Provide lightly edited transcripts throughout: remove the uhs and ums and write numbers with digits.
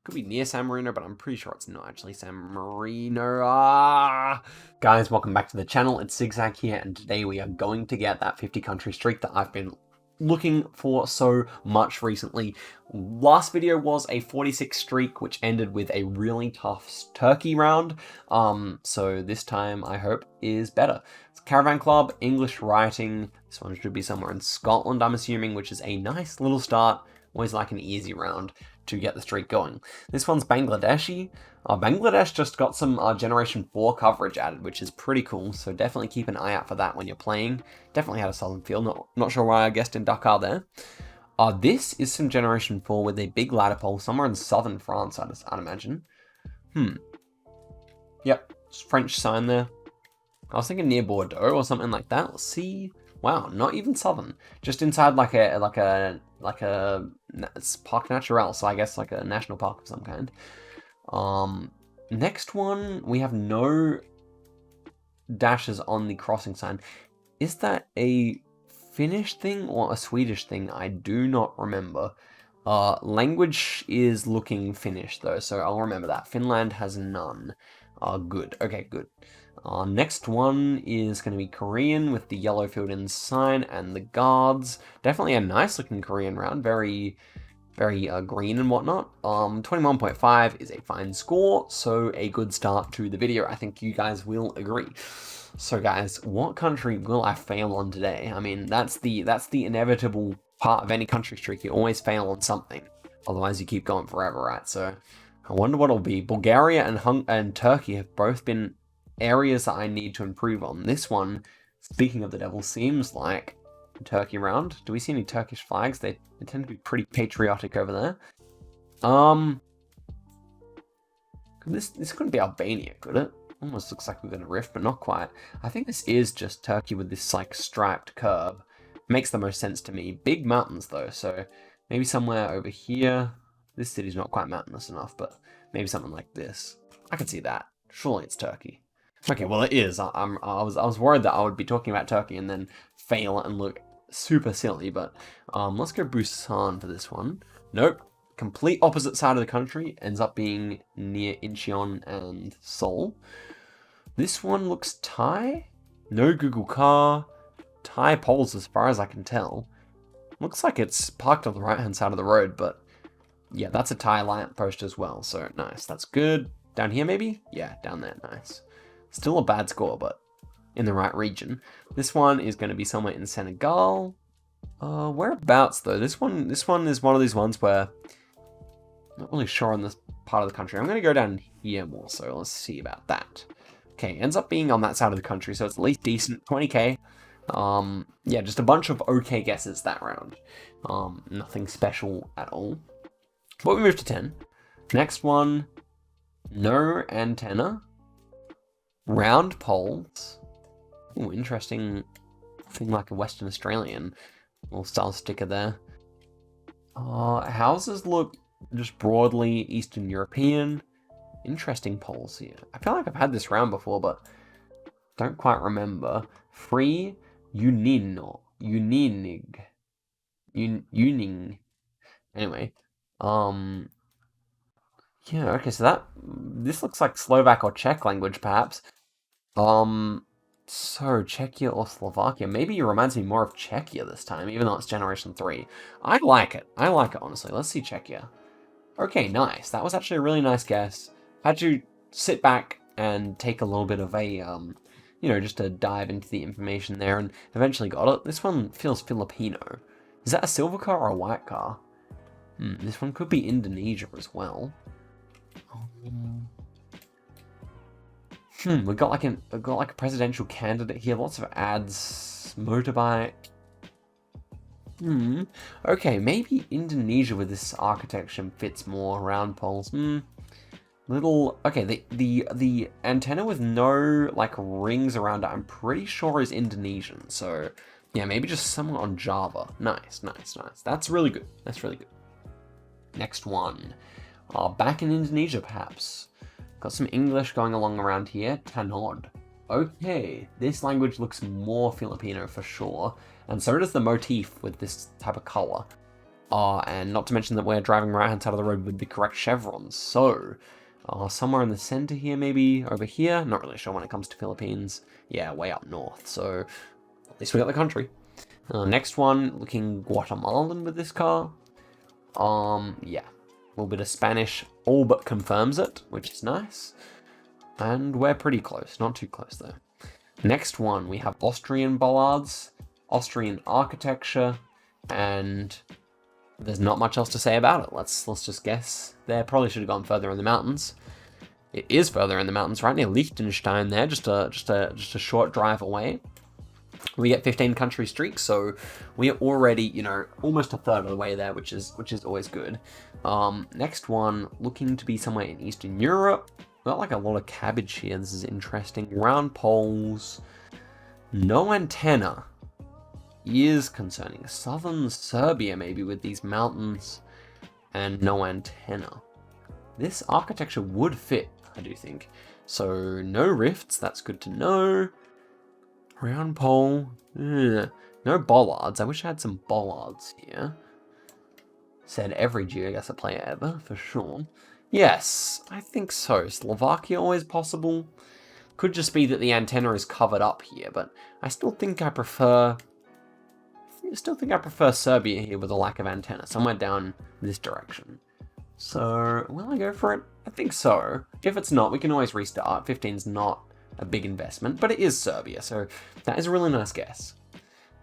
Could be near San Marino, but I'm pretty sure it's not actually San Marino. Ah! Guys, welcome back to the channel. It's Zigzag here, and today we are going to get that 50 country streak that I've been looking for so much recently. Last video was a 46 streak, which ended with a really tough Turkey round. So this time, I hope, is better. It's Caravan Club, English writing. This one should be somewhere in Scotland, I'm assuming, which is a nice little start. Always like an easy round to get the streak going. This one's Bangladeshi. Bangladesh just got some Generation 4 coverage added, which is pretty cool, so definitely keep an eye out for that when you're playing. Definitely had a solid feel, not sure why I guessed in Dakar there. This is some Generation 4 with a big ladder pole somewhere in southern France, I'd imagine. Yep, French sign there. I was thinking near Bordeaux or something like that. Let's see. Wow, not even southern. Just inside like a it's Parc Naturel, so I guess like a national park of some kind. Next one, we have no dashes on the crossing sign. Is that a Finnish thing or a Swedish thing? I do not remember. Language is looking Finnish though, so I'll remember that. Finland has none. Good. Okay, good. Next one is going to be Korean with the yellow filled in sign and the guards. Definitely a nice looking Korean round. Very green and whatnot. 21.5 is a fine score, so a good start to the video. I think you guys will agree. So guys, what country will I fail on today? I mean, that's the inevitable part of any country streak. You always fail on something. Otherwise you keep going forever, right? So I wonder what it'll be. Bulgaria and Turkey have both been areas that I need to improve on. This one, speaking of the devil, seems like a Turkey round. Do we see any Turkish flags? They tend to be pretty patriotic over there. This couldn't be Albania, could it? Almost looks like we're gonna rift, but not quite. I think this is just Turkey with this like striped curb. Makes the most sense to me. Big mountains though, so maybe somewhere over here. This city's not quite mountainous enough, but maybe something like this. I can see that. Surely it's Turkey. Okay, well it is. I was worried that I would be talking about Turkey and then fail and look super silly, but let's go Busan for this one. Nope. Complete opposite side of the country. Ends up being near Incheon and Seoul. This one looks Thai. No Google car. Thai poles as far as I can tell. Looks like it's parked on the right hand side of the road, but yeah, that's a Thai lamppost as well, so nice. That's good. Down here maybe? Yeah, down there, nice. Still a bad score, but in the right region. This one is going to be somewhere in Senegal. Whereabouts though? This one is one of these ones where I'm not really sure on this part of the country. I'm going to go down here more, so let's see about that. Okay, ends up being on that side of the country, so it's at least decent. 20k. Yeah, just a bunch of okay guesses that round. Nothing special at all. But we move to 10. Next one, no antenna. Round poles. Ooh, interesting thing like a Western Australian little style sticker there. Houses look just broadly Eastern European. Interesting poles here. I feel like I've had this round before, but don't quite remember. Free Unino. Uninig. Uning. Anyway. Yeah, okay, so this looks like Slovak or Czech language, perhaps. So Czechia or Slovakia. Maybe it reminds me more of Czechia this time, even though it's Generation 3. I like it, honestly. Let's see Czechia. Okay, nice. That was actually a really nice guess. Had to sit back and take a little bit of a, just to dive into the information there, and eventually got it. This one feels Filipino. Is that a silver car or a white car? This one could be Indonesia as well. We got like a presidential candidate here. Lots of ads. Motorbike. Okay, maybe Indonesia with this architecture fits more. Round poles. Little. Okay, the antenna with no like rings around it, I'm pretty sure is Indonesian. So yeah, maybe just somewhere on Java. Nice. That's really good. Next one. Back in Indonesia, perhaps. Got some English going along around here. Tanod. Okay, this language looks more Filipino for sure. And so does the motif with this type of color. And not to mention that we're driving right-hand side of the road with the correct chevrons. So, somewhere in the center here, maybe over here. Not really sure when it comes to Philippines. Yeah, way up north. So, at least we got the country. Next one, looking Guatemalan with this car. Yeah. A little bit of Spanish, all but confirms it, which is nice. And we're pretty close. Not too close, though. Next one, we have Austrian bollards, Austrian architecture, and there's not much else to say about it. Let's just guess. They probably should have gone further in the mountains. It is further in the mountains, right near Liechtenstein there, just a short drive away. We get 15 country streaks, so we're already, almost a third of the way there, which is always good. Next one, looking to be somewhere in Eastern Europe. Got like a lot of cabbage here. This is interesting. Round poles, no antenna. Is concerning. Southern Serbia, maybe, with these mountains and no antenna. This architecture would fit, I do think. So, no rifts, that's good to know. Round pole. No bollards. I wish I had some bollards here. Said every geoguessr player ever, for sure. Yes, I think so. Slovakia always possible. Could just be that the antenna is covered up here, but I still think I prefer Serbia here with a lack of antenna, somewhere down this direction. So, will I go for it? I think so. If it's not, we can always restart. 15's not a big investment, but it is Serbia, so that is a really nice guess.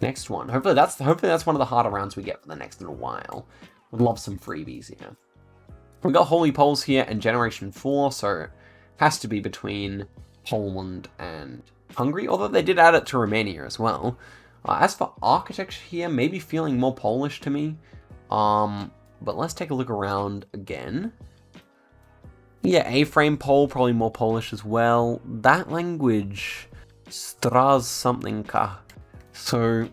Next one. Hopefully that's one of the harder rounds we get for the next little while. Would love some freebies here. We got Holy Poles here and Generation 4, so it has to be between Poland and Hungary, although they did add it to Romania as well. As for architecture here, maybe feeling more Polish to me. But let's take a look around again. Yeah, A-frame pole, probably more Polish as well. That language, Straz something ka. So,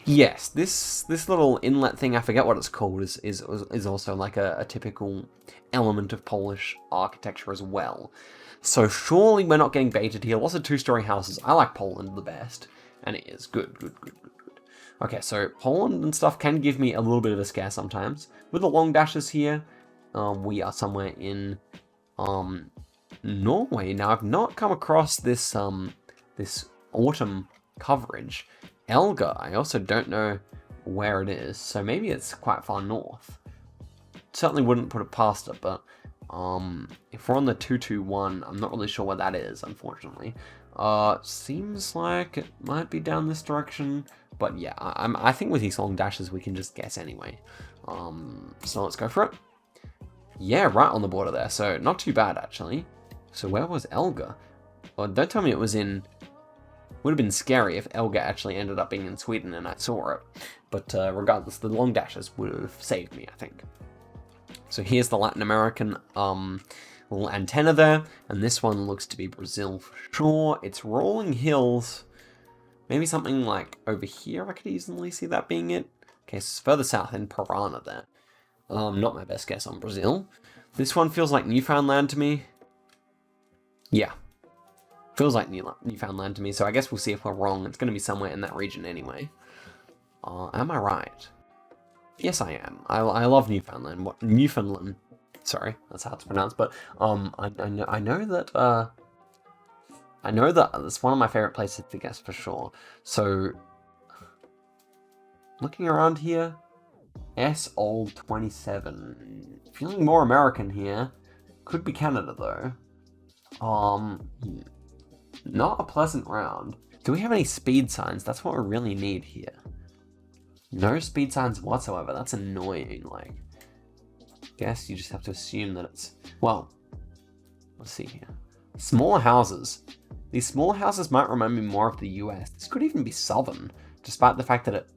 yes, this little inlet thing, I forget what it's called, is also like a typical element of Polish architecture as well. So surely we're not getting baited here. Lots of two-story houses. I like Poland the best, and it is good. Okay, so Poland and stuff can give me a little bit of a scare sometimes. With the long dashes here, we are somewhere in Norway. Now, I've not come across this this autumn coverage. Elga, I also don't know where it is, so maybe it's quite far north. Certainly wouldn't put it past it, but if we're on the 221, I'm not really sure what that is, unfortunately. Seems like it might be down this direction, but yeah, I think with these long dashes we can just guess anyway. So let's go for it. Yeah, right on the border there, so not too bad actually. So where was Elga? Well, don't tell me it was in... Would have been scary if Elga actually ended up being in Sweden and I saw it. But regardless, the long dashes would have saved me, I think. So here's the Latin American little antenna there, and this one looks to be Brazil for sure. It's rolling hills. Maybe something like over here, I could easily see that being it. Okay, so it's further south in Parana there. Not my best guess on Brazil. This one feels like Newfoundland to me. Yeah. Feels like Newfoundland to me, so I guess we'll see if we're wrong. It's going to be somewhere in that region anyway. Am I right? Yes, I am. I love Newfoundland. Newfoundland. Sorry, that's hard to pronounce, but I know that it's one of my favorite places to guess for sure. So, looking around here, Old 27. Feeling more American here. Could be Canada though. Not a pleasant round. Do we have any speed signs? That's what we really need here. No speed signs whatsoever. That's annoying. Like, guess you just have to assume that it's... Well, let's see here. Smaller houses. These smaller houses might remind me more of the US. This could even be southern, despite the fact that it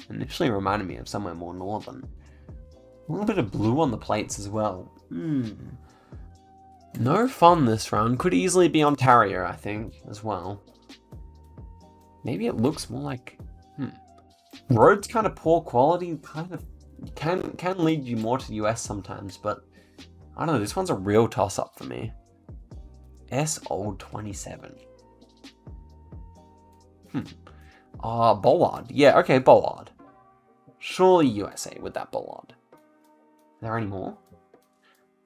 initially reminded me of somewhere more northern. A little bit of blue on the plates as well. No fun this round. Could easily be Ontario, I think, as well. Maybe it looks more like... Roads kind of poor quality, kind of can lead you more to the US sometimes, but I don't know, this one's a real toss-up for me. Old 27. Bollard. Yeah, okay, Bollard. Surely USA with that bollard. Are there any more?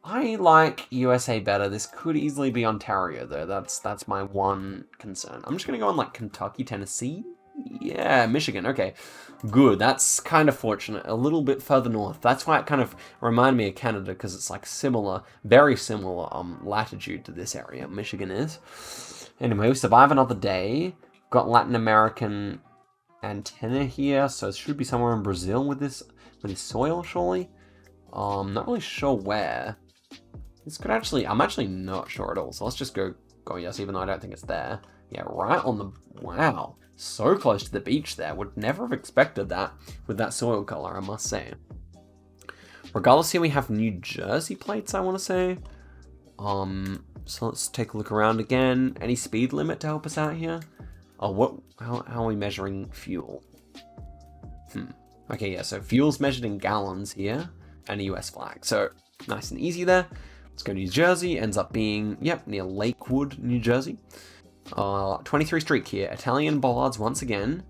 I like USA better. This could easily be Ontario, though. That's my one concern. I'm just going to go on, like, Kentucky, Tennessee? Yeah, Michigan. Okay, good. That's kind of fortunate. A little bit further north. That's why it kind of reminded me of Canada, because it's, like, similar, very similar latitude to this area. Michigan is. Anyway, we survive another day. Got Latin American antenna here, so it should be somewhere in Brazil with this soil, surely. Not really sure where. This could actually, I'm actually not sure at all. So let's just go yes, even though I don't think it's there. Yeah, right on the, wow. So close to the beach there. Would never have expected that with that soil color, I must say. Regardless, here we have New Jersey plates, I want to say. So let's take a look around again. Any speed limit to help us out here? Oh, how are we measuring fuel? Okay, yeah, so fuel's measured in gallons here. And a US flag. So, nice and easy there. Let's go to New Jersey. Ends up being, yep, near Lakewood, New Jersey. 23 streak here. Italian bollards once again.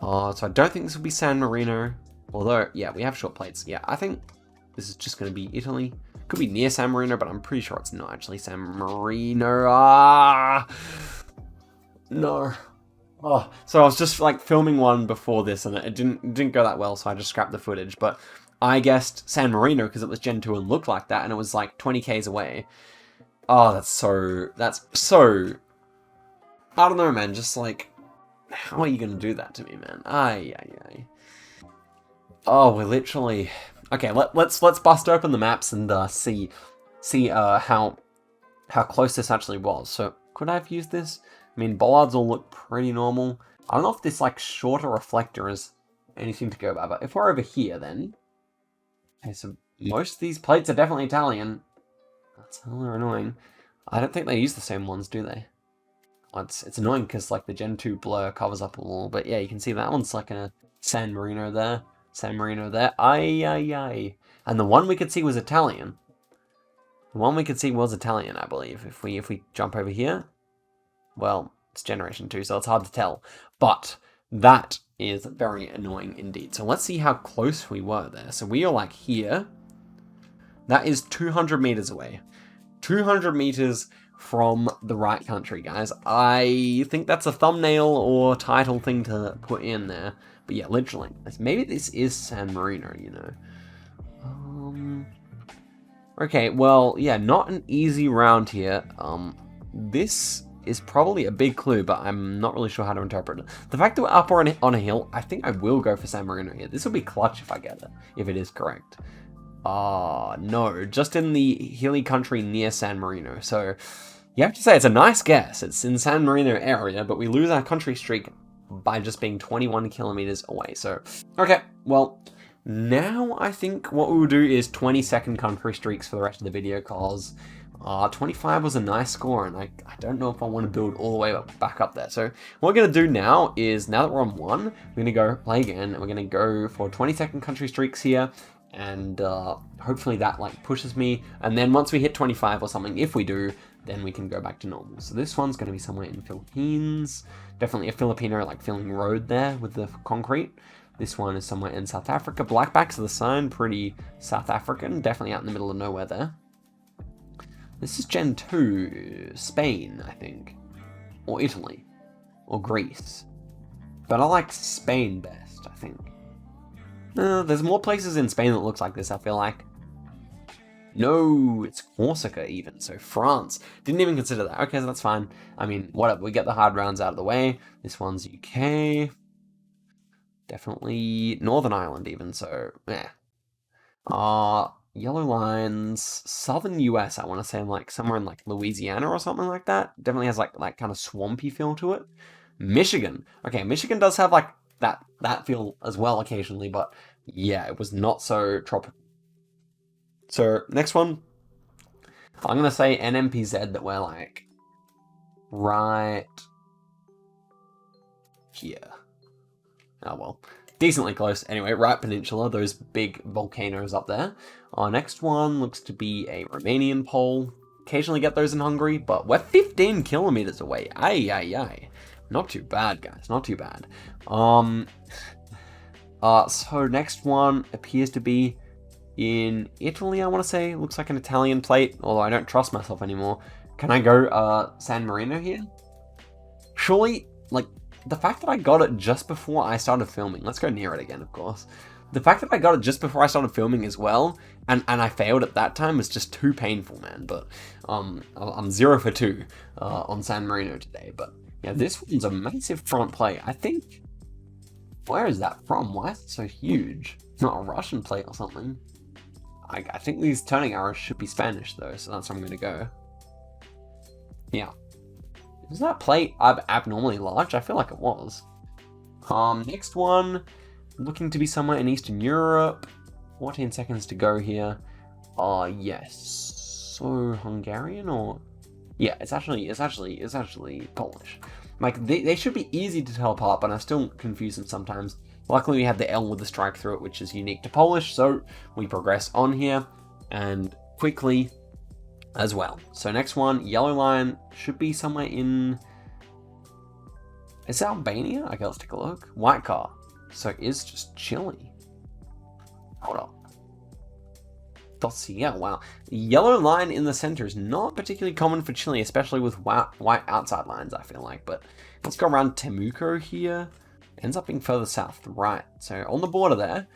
So I don't think this will be San Marino. Although, yeah, we have short plates. Yeah, I think this is just going to be Italy. Could be near San Marino, but I'm pretty sure it's not actually San Marino. No. Oh, so I was just like filming one before this and it didn't go that well, so I just scrapped the footage. But I guessed San Marino because it was Gen 2 and looked like that, and it was like 20 k's away. Oh, that's so, I don't know, man, just like, how are you going to do that to me, man? Ay. Oh, we're literally, okay, let's bust open the maps and see how close this actually was. So, could I have used this? I mean, bollards all look pretty normal. I don't know if this, like, shorter reflector is anything to go by, but if we're over here, then... Okay, so most of these plates are definitely Italian. That's hella annoying. I don't think they use the same ones, do they? Well, it's annoying because, like, the Gen 2 blur covers up a little bit. Yeah, you can see that one's like a San Marino there. San Marino there. Ay. And the one we could see was Italian. The one we could see was Italian, I believe. If we jump over here... Well, it's Generation 2, so it's hard to tell. But that is very annoying indeed. So let's see how close we were there. So we are like here. That is 200 meters away. 200 meters from the right country, guys. I think that's a thumbnail or title thing to put in there. But yeah, literally. Maybe this is San Marino, you know. Okay, well, yeah, not an easy round here. This is probably a big clue, but I'm not really sure how to interpret it. The fact that we're up on a hill, I think I will go for San Marino here. This will be clutch if I get it, if it is correct. No, just in the hilly country near San Marino. So, you have to say it's a nice guess. It's in San Marino area, but we lose our country streak by just being 21 kilometers away. So, okay, well, now I think what we will do is 20-second country streaks for the rest of the video, cause 25 was a nice score, and I don't know if I want to build all the way back up there. So what we're going to do now is, now that we're on 1, we're going to go play again, and we're going to go for 20-second country streaks here, and hopefully that like pushes me, and then once we hit 25 or something, if we do, then we can go back to normal. So this one's going to be somewhere in Philippines, definitely a Filipino like filling road there with the concrete. This one is somewhere in South Africa. Blackbacks of the sign, pretty South African, definitely out in the middle of nowhere there. This is Gen 2, Spain, I think. Or Italy. Or Greece. But I like Spain best, I think. There's more places in Spain that looks like this, I feel like. No, it's Corsica even, so France. Didn't even consider that. Okay, so that's fine. I mean, whatever, we get the hard rounds out of the way. This one's UK. Definitely Northern Ireland even, so, yeah. Yellow lines, southern US, I want to say, like somewhere in like Louisiana or something like that. Definitely has like kind of swampy feel to it. Michigan. Okay, Michigan does have like that feel as well occasionally, but yeah, it was not so tropical. So next one, I'm gonna say NMPZ, that we're like right here. Oh well. Decently close. Anyway, right peninsula, those big volcanoes up there. Our next one looks to be a Romanian pole. Occasionally get those in Hungary, but we're 15 kilometers away. Ay. Not too bad, guys. Not too bad. So next one appears to be in Italy, I want to say. Looks like an Italian plate, although I don't trust myself anymore. Can I go San Marino here? Surely, like, the fact that I got it just before I started filming. Let's go near it again, of course. The fact that I got it just before I started filming as well, and I failed at that time, is just too painful, man. But I'm 0 for 2 on San Marino today. But yeah, this one's a massive front plate. I think, where is that from? Why is it so huge? It's not a Russian plate or something. I think these turning arrows should be Spanish though, so that's where I'm gonna go. Yeah. Was that plate abnormally large? I feel like it was. Next one, looking to be somewhere in Eastern Europe. 14 seconds to go here. Yes. So Hungarian or? Yeah, it's actually Polish. Like they should be easy to tell apart, but I still confuse them sometimes. Luckily, we have the L with the strike through it, which is unique to Polish, so we progress on here and quickly as well. So next one, yellow line should be somewhere in... Is it Albania? Okay, let's take a look. White car. So it's just Chile. Hold up. .cl, wow. The yellow line in the center is not particularly common for Chile, especially with white outside lines, I feel like. But let's go around Temuco here. Ends up being further south, right. So on the border there.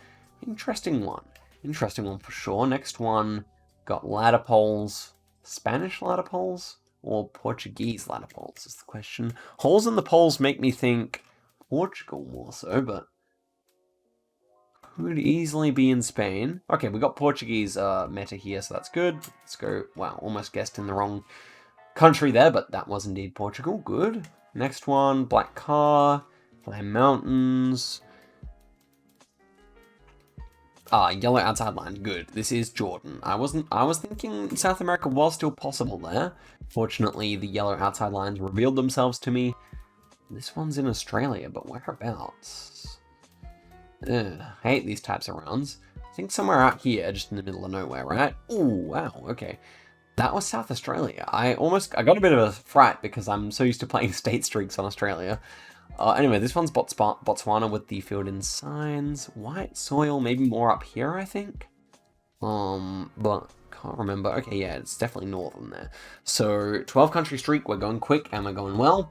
Interesting one. Interesting one for sure. Next one, got ladder poles. Spanish ladder poles or Portuguese ladder poles is the question. Holes in the poles make me think Portugal more so, but could easily be in Spain. Okay, we got Portuguese meta here, so that's good. Let's go. Wow, almost guessed in the wrong country there, but that was indeed Portugal. Good. Next one, black car, Flame Mountains. Yellow outside line. Good. This is Jordan. I was thinking South America was still possible there. Fortunately, the yellow outside lines revealed themselves to me. This one's in Australia, but whereabouts? Ugh, I hate these types of rounds. I think somewhere out here, just in the middle of nowhere, right? Ooh, wow, okay. That was South Australia. I got a bit of a fright because I'm so used to playing state streaks on Australia. Anyway, this one's Botswana with the filled in signs. White soil, maybe more up here, I think. But can't remember. Okay, yeah, it's definitely northern there. So 12 country streak, we're going quick and we're going well.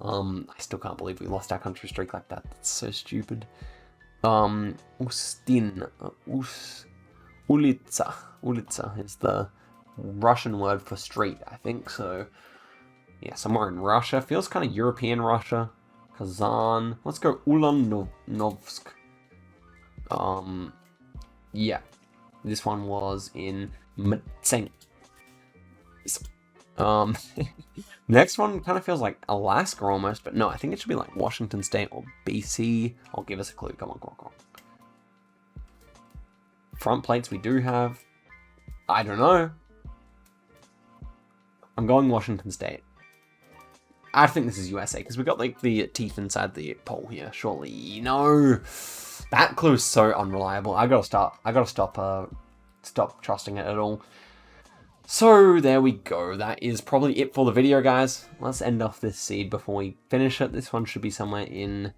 I still can't believe we lost our country streak like that. That's so stupid. Ulitsa is the Russian word for street, I think. So yeah, somewhere in Russia. Feels kind of European Russia. Kazan. Let's go Ulanovsk. Yeah. This one was in Mtseng. Next one kind of feels like Alaska almost, but no, I think it should be like Washington State or BC. I'll give us a clue. Come on, come on, come on. Front plates we do have. I don't know. I'm going Washington State. I think this is USA because we got like the teeth inside the pole here. Surely, no, that clue is so unreliable. I gotta stop trusting it at all. So there we go. That is probably it for the video, guys. Let's end off this seed before we finish it. This one should be somewhere in...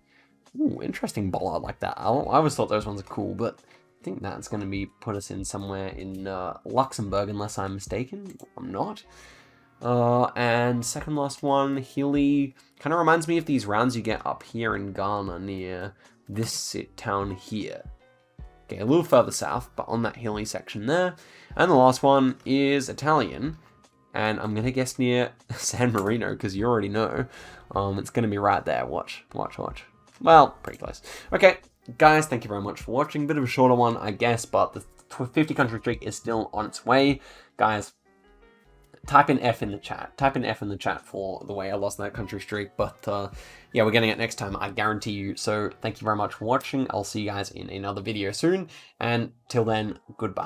Ooh, interesting bollard like that. I always thought those ones are cool, but I think that's going to be put us in somewhere in Luxembourg, unless I'm mistaken. I'm not. And second last one, hilly. Kind of reminds me of these rounds you get up here in Ghana near this town here. Okay, a little further south, but on that hilly section there. And the last one is Italian. And I'm going to guess near San Marino, because you already know. It's going to be right there. Watch, watch, watch. Well, pretty close. Okay, guys, thank you very much for watching. Bit of a shorter one, I guess, but the 50 country streak is still on its way. Guys, type in F in the chat. Type in F in the chat for the way I lost that country streak. But yeah, we're getting it next time, I guarantee you. So thank you very much for watching. I'll see you guys in another video soon. And till then, goodbye.